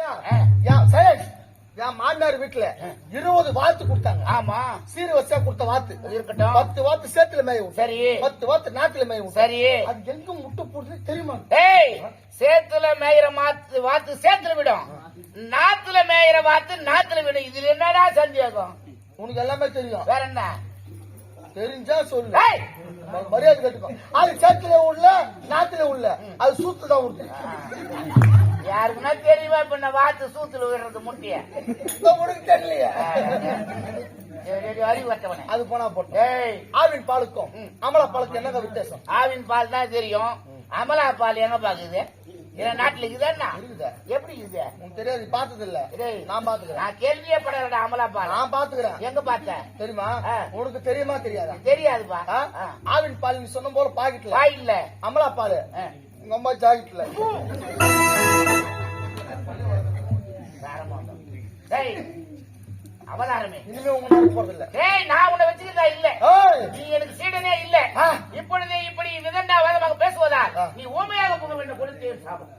தெரியுமா? என் மாமியார் வீட்டுல 20 வாத்து கொடுத்தாங்க. ஆமா, சீர் வச்சா கொடுத்த வாத்து இருக்கட்டும். 10 வாத்து சேத்துல மேயும், சரி. 10 வாத்து நாட்டுல மேயும், சரி. அது எங்க முட்டை போடுறது தெரியுமா? ஏய், சேத்துல மேயிற வாத்து சேத்துல விடும், நாத்துல மேயிற வாத்து நாத்துல விடும். இதுல என்னடா சந்தேகம்? உனக்கு எல்லாமே தெரியும். வேற என்ன தெரிஞ்சா சொல்லு. ஏய், மரியாதை கேட்டுக்கோ. அது சேத்துல உள்ள நாட்டுல உள்ள அது சூத்துதான் உண்டு. யாருக்குன்னா தெரியுமா இப்ப நான் வாத்து சூத்துல விடுறது முட்டிய? உனக்கு தெரியலையா? அறிவட்டவனே. அது போனா போட்டு. ஏய், ஆவின் பாலுக்கும் அமலா பாலுக்கும் என்னங்க வித்தியாசம்? ஆவின் பால் தான் தெரியும், அமலா பால் எங்க பாக்குது? நாட்டுல இருக்குதா? இருக்குதா? எப்படி இருக்குது? உனக்கு தெரியாது, பார்த்தது இல்ல. நான் பாத்துக்கிறேன். நான் கேள்வியே படலடா அமலா பால். நான் பாத்துக்கிறேன். எங்க பார்த்த தெரியுமா? உனக்கு தெரியுமா தெரியாதா? தெரியாதுப்பா. ஆவின் பால் நீ சொன்ன போல பாக்கெட்ல பாய் இல்ல, அமலா பால் உங்க அம்மா ஜாக்கெட்ல. அவதாரமே இனிமே உங்க போறது இல்ல. ஏய், நான் உன்னை வச்சுக்கிறதா இல்ல, நீ எனக்கு சீடனே இல்ல. இப்பொழுதே இப்படி விதண்டாவாதமாக பேசுவதா நீ ஊமையாக போக வேண்டும். கொடுத்து சாபம்